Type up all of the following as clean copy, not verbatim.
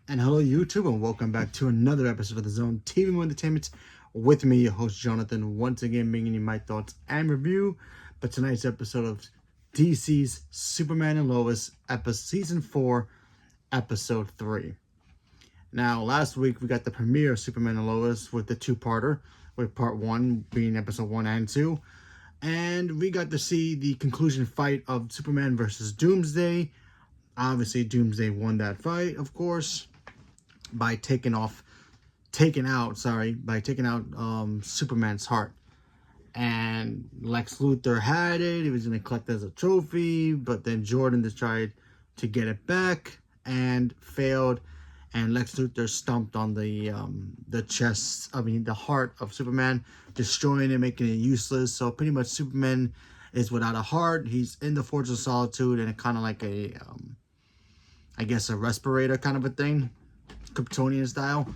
And hello, YouTube, and welcome back to another episode of the Zone TV Entertainment with me, your host Jonathan, once again bringing you my thoughts and review. But tonight's episode of DC's Superman and Lois, Season 4, Episode 3. Now, last week we got the premiere of Superman and Lois with the two-parter, with Part 1 being Episode 1 and 2. And we got to see the conclusion fight of Superman versus Doomsday. Obviously, Doomsday won that fight, of course, by taking out Superman's heart. And Lex Luthor had it. He was going to collect it as a trophy, but then Jordan just tried to get it back and failed. And Lex Luthor stomped on the heart of Superman, destroying it, making it useless. So pretty much Superman is without a heart. He's in the Fortress of Solitude, and kind of like a, I guess, a respirator kind of a thing, Kryptonian style.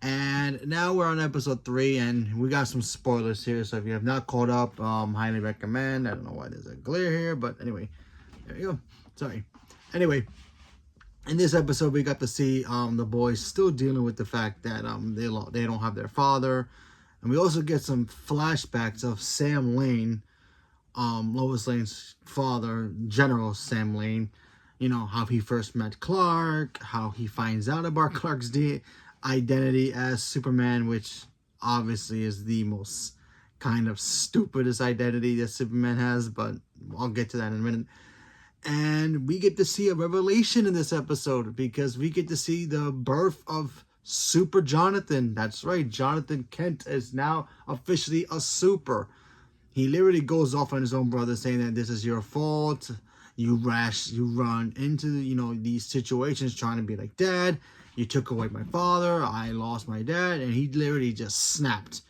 And now we're on episode 3, and we got some spoilers here. So if you have not caught up, highly recommend. I don't know why there's a glare here, but anyway, there you go. Sorry. Anyway, in this episode, we got to see the boys still dealing with the fact that they don't have their father, and we also get some flashbacks of Sam Lane, Lois Lane's father, General Sam Lane. You know, how he first met Clark, how he finds out about Clark's identity as Superman, which obviously is the most kind of stupidest identity that Superman has, but I'll get to that in a minute. And we get to see a revelation in this episode, because we get to see the birth of Super Jonathan. That's right, Jonathan Kent is now officially a super. He literally goes off on his own brother, saying that this is your fault. You run into, these situations trying to be like Dad. You took away my father. I lost my dad. And he literally just snapped.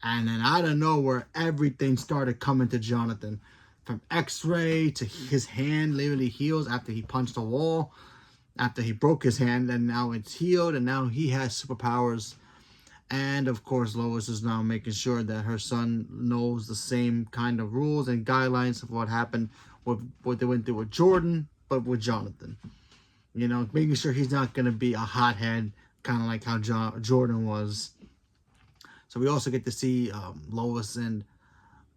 And then out of nowhere, everything started coming to Jonathan. From X-ray to his hand literally heals after he punched a wall. After he broke his hand, and now it's healed. And now he has superpowers. And of course, Lois is now making sure that her son knows the same kind of rules and guidelines of what happened with what they went through with Jordan, but with Jonathan. Making sure he's not going to be a hothead, kind of like how Jordan was. So we also get to see Lois and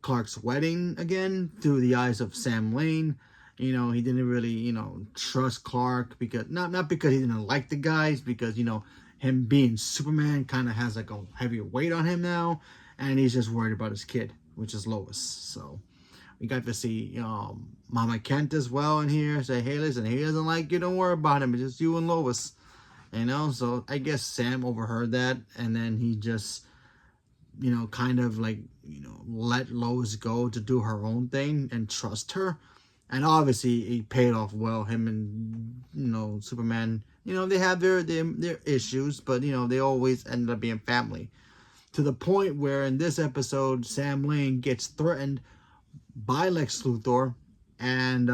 Clark's wedding again through the eyes of Sam Lane. He didn't really, trust Clark, because not because he didn't like the guys, because, him being Superman kind of has like a heavier weight on him now, and he's just worried about his kid, which is Lois. So we got to see Mama Kent as well in here. Say, hey, listen, he doesn't like you. Don't worry about him. It's just you and Lois. So I guess Sam overheard that. And then he just, kind of like, let Lois go to do her own thing and trust her. And obviously, he paid off well. Him and, Superman, they have their issues. But, they always ended up being family. To the point where in this episode, Sam Lane gets threatened by Lex Luthor and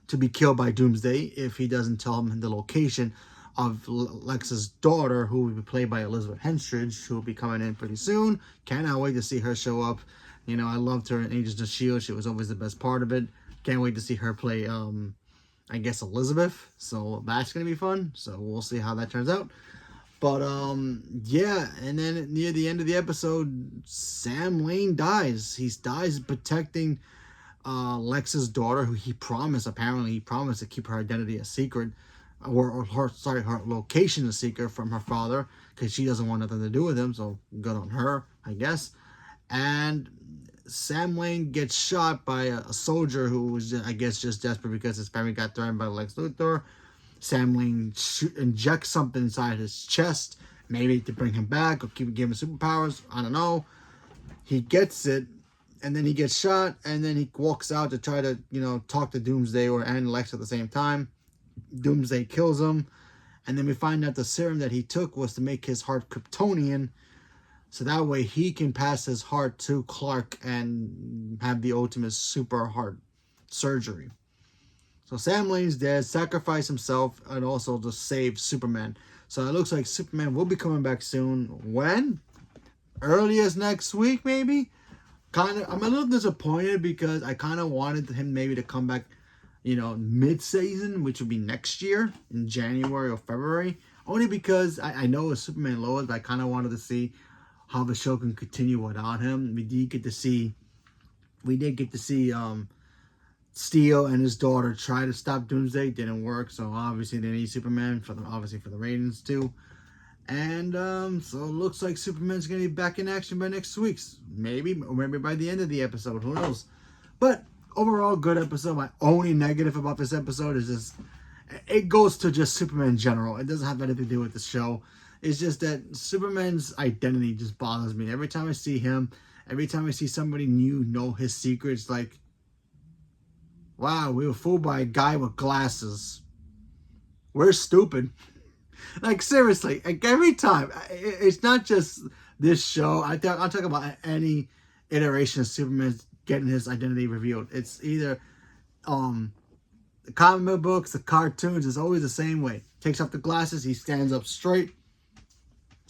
to be killed by Doomsday if he doesn't tell him the location of Lex's daughter, who will be played by Elizabeth Henstridge, who will be coming in pretty soon. Cannot wait to see her show up. I loved her in Agents of S.H.I.E.L.D. She was always the best part of it. Can't wait to see her play, I guess, Elizabeth. So that's going to be fun. So we'll see how that turns out. But, yeah, and then near the end of the episode, Sam Lane dies. He dies protecting Lex's daughter, who he promised to keep her identity a secret, or her location a secret from her father, because she doesn't want nothing to do with him, so good on her, I guess. And Sam Lane gets shot by a soldier who was, I guess, just desperate because his family got threatened by Lex Luthor. Sam Lane injects something inside his chest, maybe to bring him back or give him superpowers. I don't know. He gets it, and then he gets shot, and then he walks out to try to, talk to Doomsday and Lex at the same time. Doomsday kills him, and then we find out the serum that he took was to make his heart Kryptonian, so that way he can pass his heart to Clark and have the ultimate super heart surgery. So Sam Lane's dead, sacrificed himself, and also to save Superman. So it looks like Superman will be coming back soon. When? Early as next week, maybe? I'm a little disappointed because I kind of wanted him maybe to come back mid-season, which would be next year in January or February. Only because I know it's Superman and Lois, but I kind of wanted to see how the show can continue without him. We did get to see Steel and his daughter try to stop Doomsday. Didn't work, so obviously they need Superman for the ratings too. And so it looks like Superman's gonna be back in action by next week's, maybe by the end of the episode. Who knows? But overall, good episode. My only negative about this episode is just it goes to just Superman in general. It doesn't have anything to do with the show. It's just that Superman's identity just bothers me. Every time I see him, every time I see somebody new know his secrets, like, wow, we were fooled by a guy with glasses. We're stupid. Like, seriously, like every time. It's not just this show. I'm talking about any iteration of Superman getting his identity revealed. It's either the comic books, the cartoons, it's always the same way. Takes off the glasses, he stands up straight.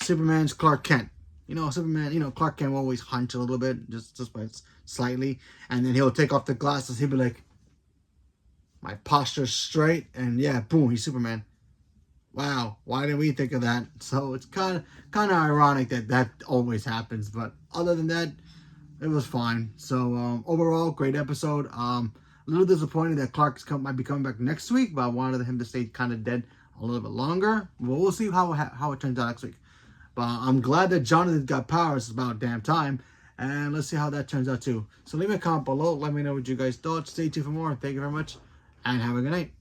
Superman's Clark Kent. Superman, Clark Kent will always hunch a little bit, just by slightly. And then he'll take off the glasses, he'll be like, my posture's straight, and yeah, boom, he's Superman. Wow, why didn't we think of that? So it's kind of ironic that always happens, but other than that, it was fine. So overall, great episode. A little disappointed that Clark might be coming back next week, but I wanted him to stay kind of dead a little bit longer. Well, we'll see how it turns out next week. But I'm glad that Jonathan got powers. It's about damn time. And let's see how that turns out too. So leave me a comment below. Let me know what you guys thought. Stay tuned for more. Thank you very much. And have a good night.